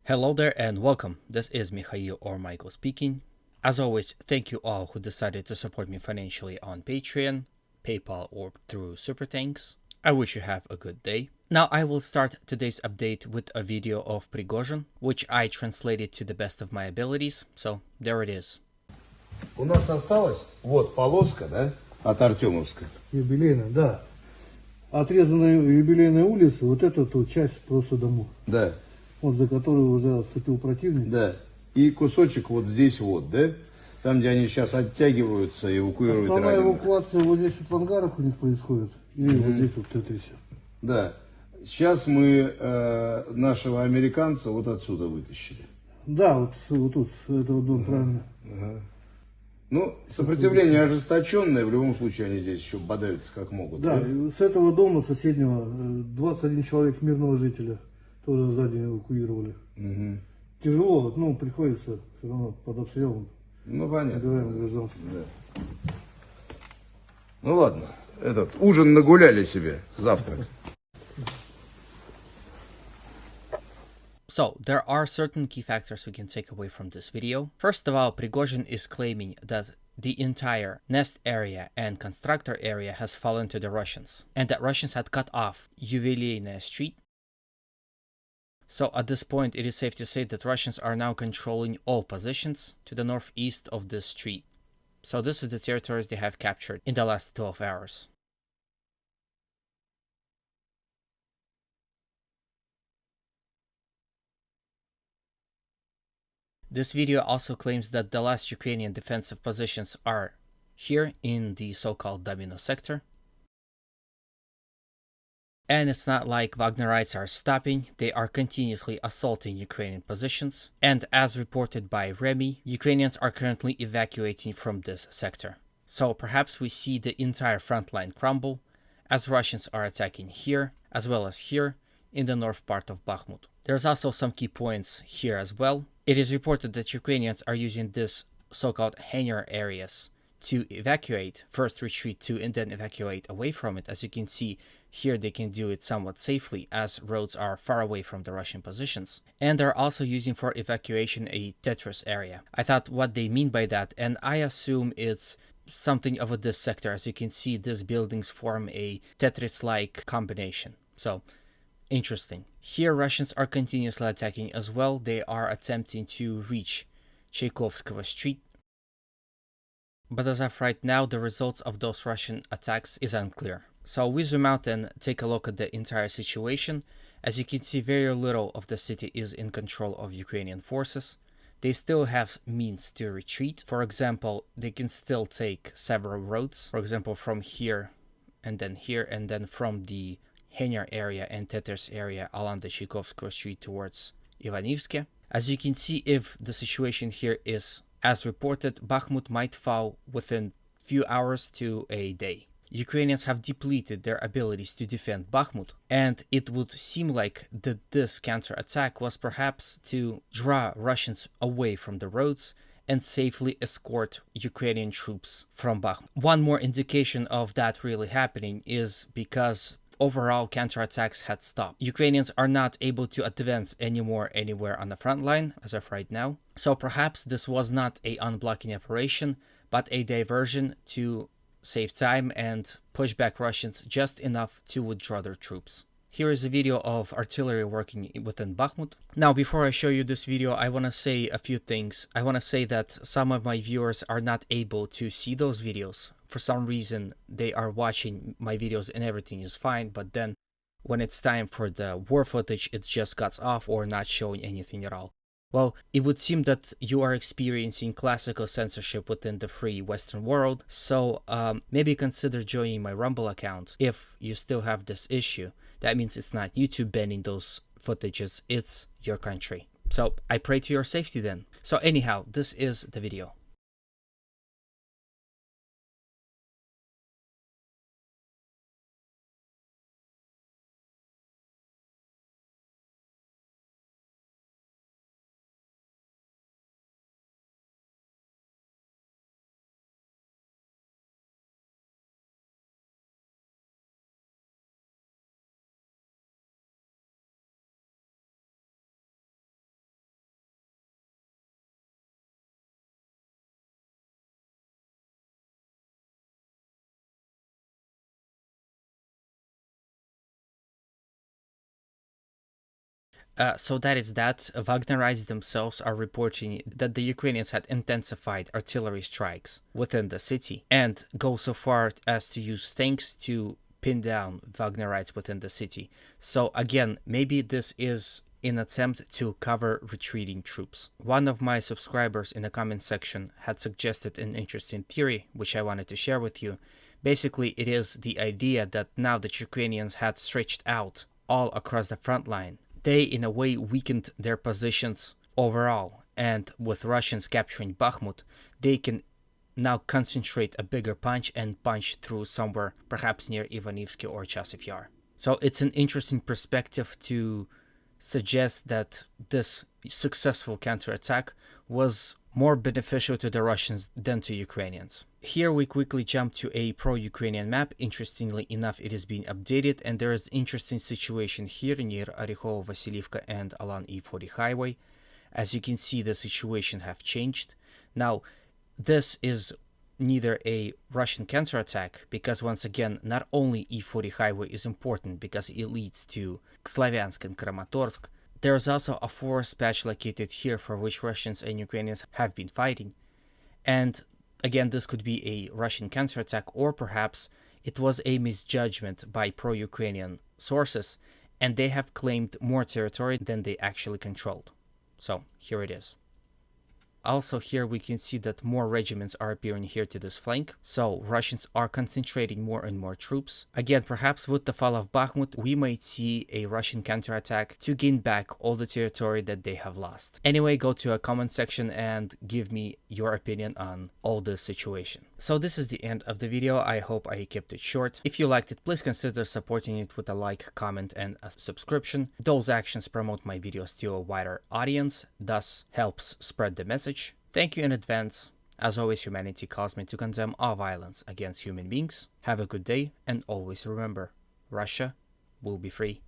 Hello there and welcome. This is Mikhail or Michael speaking. As always, thank you all who decided to support me financially on Patreon, PayPal, or through Super Thanks. I wish you have a good day. Now I will start today's update with a video of Prigozhin, which I translated to the best of my abilities, so there it is. У нас осталась вот полоска, да, от Артемовска. Юбилейная, да. Отрезанная юбилейная улица, вот эта вот часть просто домов. Да, Вот за которую уже вступил противник. да. И кусочек вот здесь вот, да, там, где они сейчас оттягиваются, эвакуируют Основная раненых. эвакуация вот здесь вот в ангарах у них происходит. И вот здесь вот в Тетрисе. Да. Сейчас мы нашего американца вот отсюда вытащили. Да, вот тут, с этого дома, правильно. Ну, сопротивление ожесточенное, в любом случае они здесь еще бодаются как могут. Да, и с этого дома соседнего 21 человек мирного жителя тоже сзади эвакуировали. Тяжело, ну, приходится все равно под обстрелом. Ну, понятно. Убираем гражданских. Да. Ну ладно, этот ужин нагуляли себе, завтрак. So, there are certain key factors we can take away from this video. First of all, Prigozhin is claiming that the entire nest area and constructor area has fallen to the Russians, and that Russians had cut off Yubileyная Street. So at this point, it is safe to say that Russians are now controlling all positions to the northeast of this street. So this is the territories they have captured in the last 12 hours. This video also claims that the last Ukrainian defensive positions are here in the so-called Domino sector. And it's not like Wagnerites are stopping, they are continuously assaulting Ukrainian positions. And as reported by Remy, Ukrainians are currently evacuating from this sector. So perhaps we see the entire front line crumble as Russians are attacking here as well as here in the north part of Bakhmut. There's also some key points here as well. It is reported that Ukrainians are using this so-called hangar areas to evacuate, first retreat to and then evacuate away from it. As you can see here, they can do it somewhat safely as roads are far away from the Russian positions. And they're also using for evacuation a Tetris area. I thought what they mean by that, and I assume it's something of this sector. As you can see, these buildings form a Tetris-like combination. So interesting. Here Russians are continuously attacking as well. They are attempting to reach Tchaikovskого Street. But as of right now, the results of those Russian attacks is unclear. So we zoom out and take a look at the entire situation. As you can see, very little of the city is in control of Ukrainian forces. They still have means to retreat. For example, they can still take several roads. For example, from here, and then from the hangar area and Tetris area along the Tchaikovskого Street towards Ivanivske. As you can see, if the situation here is as reported, Bakhmut might fall within few hours to a day. Ukrainians have depleted their abilities to defend Bakhmut, and it would seem like that this counterattack was perhaps to draw Russians away from the roads and safely escort Ukrainian troops from Bakhmut. One more indication of that really happening is because overall counterattacks had stopped. Ukrainians are not able to advance anymore anywhere on the front line as of right now. So perhaps this was not a unblocking operation, but a diversion to save time and push back Russians just enough to withdraw their troops. Here is a video of artillery working within Bakhmut. Now, before I show you this video, I want to say a few things. I want to say that some of my viewers are not able to see those videos. For some reason, they are watching my videos and everything is fine, but then when it's time for the war footage, it just cuts off or not showing anything at all. Well, it would seem that you are experiencing classical censorship within the free Western world, so maybe consider joining my Rumble account if you still have this issue. That means it's not YouTube banning those footages, it's your country. So I pray to your safety then. So anyhow, this is the video. So that is that. Wagnerites themselves are reporting that the Ukrainians had intensified artillery strikes within the city and go so far as to use tanks to pin down Wagnerites within the city. So again, maybe this is an attempt to cover retreating troops. One of my subscribers in the comment section had suggested an interesting theory, which I wanted to share with you. Basically, it is the idea that now that Ukrainians had stretched out all across the front line, they in a way weakened their positions overall, and with Russians capturing Bakhmut, they can now concentrate a bigger punch and punch through somewhere perhaps near Ivanivsky or Chasiv Yar. So it's an interesting perspective to suggest that this successful counterattack was more beneficial to the Russians than to Ukrainians. Here we quickly jump to a pro-Ukrainian map. Interestingly enough, it is being updated, and there is interesting situation here near Orekhovo, Vasilivka and Alan E40 highway. As you can see, the situation have changed. Now, this is neither a Russian counterattack, because once again, not only E40 highway is important because it leads to Slavyansk and Kramatorsk, there is also a forest patch located here for which Russians and Ukrainians have been fighting. And again, this could be a Russian counterattack, or perhaps it was a misjudgment by pro-Ukrainian sources, and they have claimed more territory than they actually controlled. So here it is. Also here we can see that more regiments are appearing here to this flank, so Russians are concentrating more and more troops. Again, perhaps with the fall of Bakhmut, we might see a Russian counterattack to gain back all the territory that they have lost. Anyway, go to a comment section and give me your opinion on all this situation. So this is the end of the video. I hope I kept it short. If you liked it, please consider supporting it with a like, comment and a subscription. Those actions promote my videos to a wider audience, thus helps spread the message. Thank you in advance. As always, humanity calls me to condemn all violence against human beings. Have a good day, and always remember, Russia will be free.